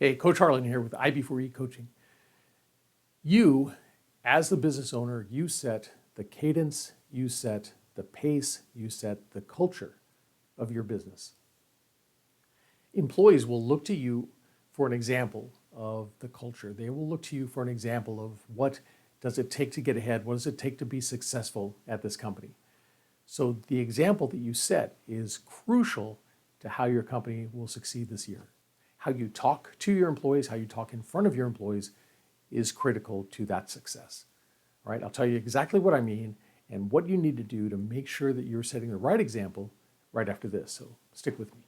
Hey, Coach Harlan here with I-B4E Coaching. You, as the business owner, you set the cadence, you set the pace, you set the culture of your business. Employees will look to you for an example of the culture. They will look to you for an example of what does it take to get ahead, what does it take to be successful at this company. So the example that you set is crucial to how your company will succeed this year. How you talk to your employees, how you talk in front of your employees is critical to that success. All right, I'll tell you exactly what I mean and what you need to do to make sure that you're setting the right example right after this. So stick with me.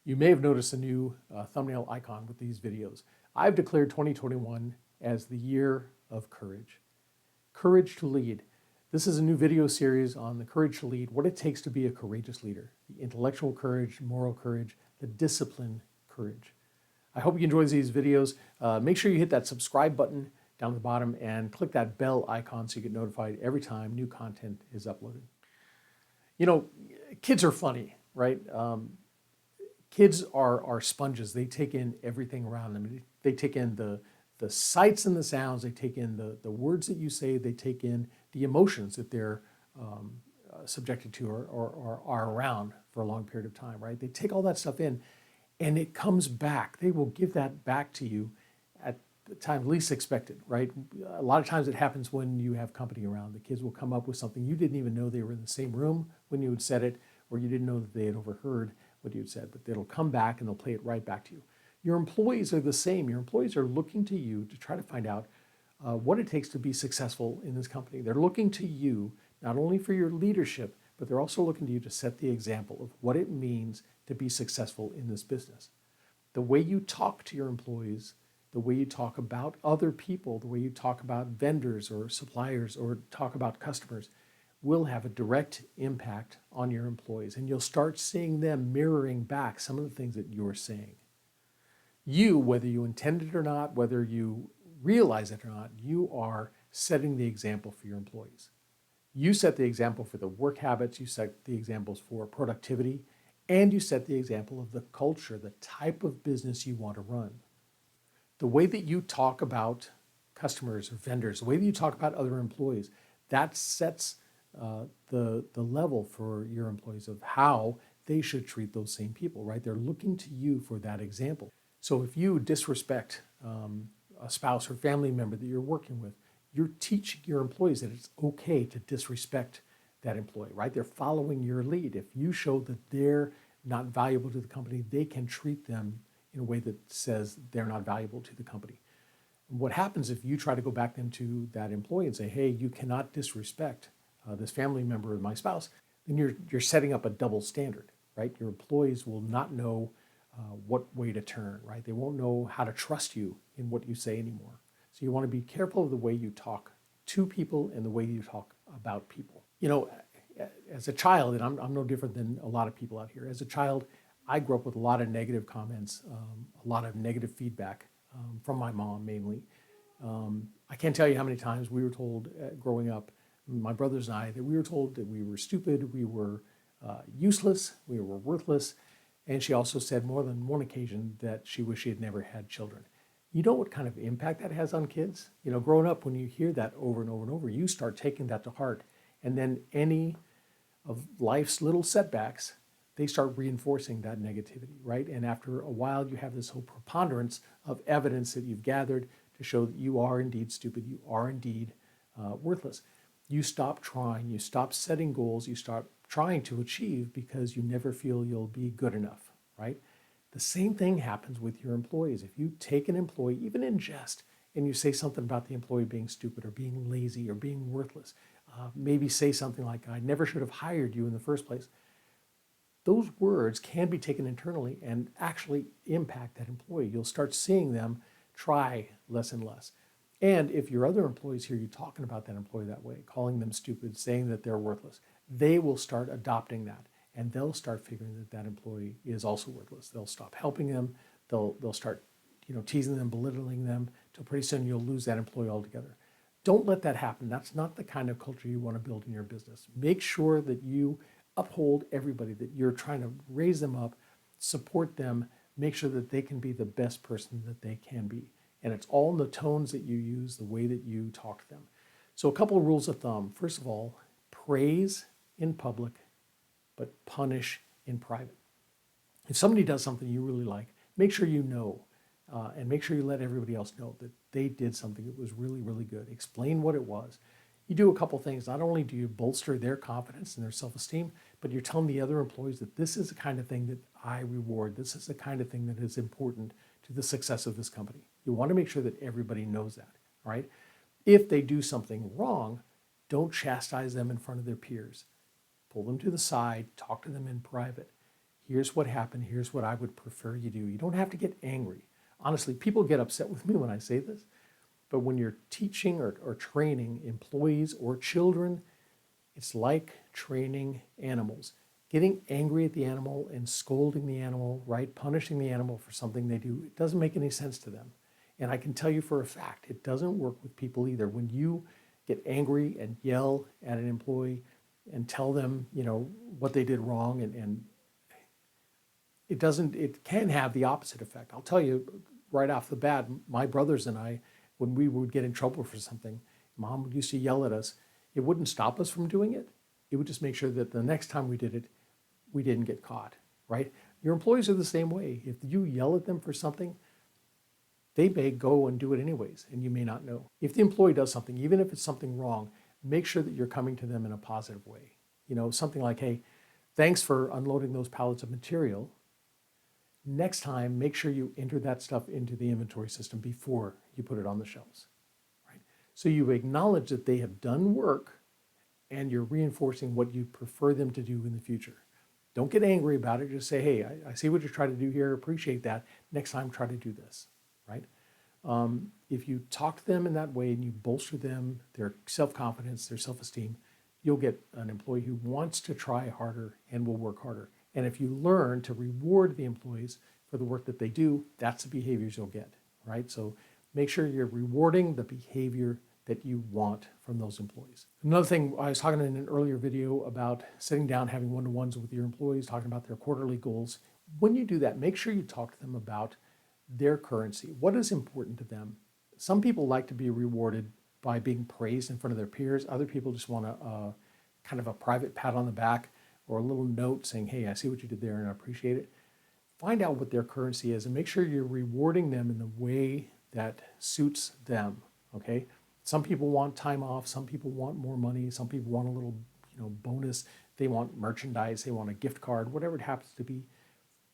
You may have noticed a new thumbnail icon with these videos. I've declared 2021 as the year of courage. Courage to lead. This is a new video series on the courage to lead, what it takes to be a courageous leader, the intellectual courage, moral courage, the discipline courage. I hope you enjoy these videos. Make sure you hit that subscribe button down at the bottom and click that bell icon so you get notified every time new content is uploaded. You know, kids are funny, right? Kids are sponges. They take in everything around them. They take in the sights and the sounds. They take in the words that you say. They take in the emotions that they're subjected to or are around for a long period of time, right? They take all that stuff in and it comes back. They will give that back to you at the time least expected, right? A lot of times it happens when you have company around. The kids will come up with something you didn't even know they were in the same room when you had said it, or you didn't know that they had overheard what you had said, but it'll come back and they'll play it right back to you. Your employees are the same. Your employees are looking to you to try to find out what it takes to be successful in this company. They're looking to you not only for your leadership, but they're also looking to you to set the example of what it means to be successful in this business. The way you talk to your employees, the way you talk about other people, the way you talk about vendors or suppliers or talk about customers will have a direct impact on your employees. And you'll start seeing them mirroring back some of the things that you're saying. You, whether you intend it or not, whether you realize it or not, you are setting the example for your employees. You set the example for the work habits, you set the examples for productivity, and you set the example of the culture, the type of business you want to run. The way that you talk about customers or vendors, the way that you talk about other employees, that sets the level for your employees of how they should treat those same people, right? They're looking to you for that example. So if you disrespect a spouse or family member that you're working with, you're teaching your employees that it's okay to disrespect that employee, right? They're following your lead. If you show that they're not valuable to the company, they can treat them in a way that says they're not valuable to the company. And what happens if you try to go back then to that employee and say, hey, you cannot disrespect this family member of my spouse, then you're setting up a double standard, right? Your employees will not know what way to turn, right? They won't know how to trust you in what you say anymore. So you want to be careful of the way you talk to people and the way you talk about people. You know, as a child, and I'm no different than a lot of people out here, as a child, I grew up with a lot of negative comments, a lot of negative feedback from my mom mainly. I can't tell you how many times we were told growing up, my brothers and I, that we were told that we were stupid, we were useless, we were worthless. And she also said more than one occasion that she wished she had never had children. You know what kind of impact that has on kids? You know, growing up, when you hear that over and over and over, you start taking that to heart. And then any of life's little setbacks, they start reinforcing that negativity, right? And after a while, you have this whole preponderance of evidence that you've gathered to show that you are indeed stupid, you are indeed worthless. You stop trying, you stop setting goals, you stop trying to achieve because you never feel you'll be good enough, right? The same thing happens with your employees. If you take an employee, even in jest, and you say something about the employee being stupid or being lazy or being worthless, maybe say something like, I never should have hired you in the first place. Those words can be taken internally and actually impact that employee. You'll start seeing them try less and less. And if your other employees hear you talking about that employee that way, calling them stupid, saying that they're worthless, they will start adopting that. And they'll start figuring that that employee is also worthless. They'll stop helping them. They'll start teasing them, belittling them, till pretty soon you'll lose that employee altogether. Don't let that happen. That's not the kind of culture you want to build in your business. Make sure that you uphold everybody, that you're trying to raise them up, support them, make sure that they can be the best person that they can be. And it's all in the tones that you use, the way that you talk to them. So a couple of rules of thumb. First of all, praise in public, but punish in private. If somebody does something you really like, make sure you know, and make sure you let everybody else know that they did something that was really, really good. Explain what it was. You do a couple things. Not only do you bolster their confidence and their self-esteem, but you're telling the other employees that this is the kind of thing that I reward. This is the kind of thing that is important to the success of this company. You want to make sure that everybody knows that, all right? If they do something wrong, don't chastise them in front of their peers. Pull them to the side, talk to them in private. Here's what happened. Here's what I would prefer you do. You don't have to get angry. Honestly, people get upset with me when I say this, but when you're teaching or training employees or children, it's like training animals. Getting angry at the animal and scolding the animal, right? Punishing the animal for something they do, it doesn't make any sense to them. And I can tell you for a fact, it doesn't work with people either. When you get angry and yell at an employee and tell them, what they did wrong, and it can have the opposite effect. I'll tell you right off the bat, my brothers and I, when we would get in trouble for something, Mom used to yell at us. It wouldn't stop us from doing it. It would just make sure that the next time we did it, we didn't get caught, right? Your employees are the same way. If you yell at them for something, they may go and do it anyways, and you may not know. If the employee does something, even if it's something wrong, make sure that you're coming to them in a positive way. Something like, hey, thanks for unloading those pallets of material. Next time, make sure you enter that stuff into the inventory system before you put it on the shelves, right? So you acknowledge that they have done work and you're reinforcing what you prefer them to do in the future. Don't get angry about it. Just say, hey, I see what you're trying to do here. Appreciate that. Next time, try to do this, right? If you talk to them in that way and you bolster them, their self-confidence, their self-esteem, you'll get an employee who wants to try harder and will work harder. And if you learn to reward the employees for the work that they do, that's the behaviors you'll get, right? So make sure you're rewarding the behavior that you want from those employees. Another thing, I was talking in an earlier video about sitting down, having one-to-ones with your employees, talking about their quarterly goals. When you do that, make sure you talk to them about their currency. What is important to them? Some people like to be rewarded by being praised in front of their peers. Other people just want a kind of a private pat on the back or a little note saying, hey, I see what you did there and I appreciate it. Find out what their currency is and make sure you're rewarding them in the way that suits them, okay? Some people want time off, some people want more money, some people want a little bonus, they want merchandise, they want a gift card, whatever it happens to be.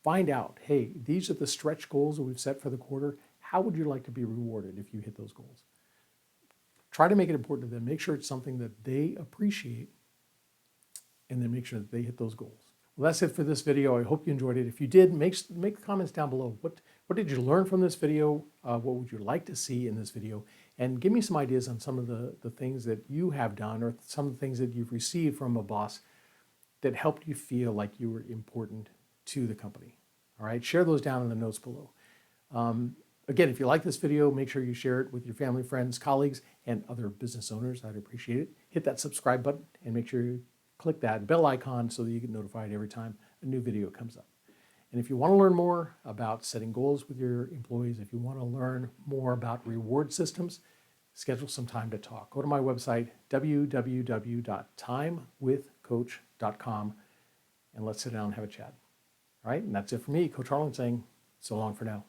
Find out, hey, these are the stretch goals that we've set for the quarter. How would you like to be rewarded if you hit those goals? Try to make it important to them. Make sure it's something that they appreciate and then make sure that they hit those goals. Well, that's it for this video. I hope you enjoyed it. If you did, make comments down below. What did you learn from this video? What would you like to see in this video? And give me some ideas on some of the things that you have done or some of the things that you've received from a boss that helped you feel like you were important to the company. All right, share those down in the notes below. Again, if you like this video, make sure you share it with your family, friends, colleagues, and other business owners. I'd appreciate it. Hit that subscribe button and make sure you click that bell icon so that you get notified every time a new video comes up. And if you want to learn more about setting goals with your employees, if you want to learn more about reward systems, schedule some time to talk. Go to my website, www.timewithcoach.com, and let's sit down and have a chat. All right, and that's it for me, Coach Harlan, saying so long for now.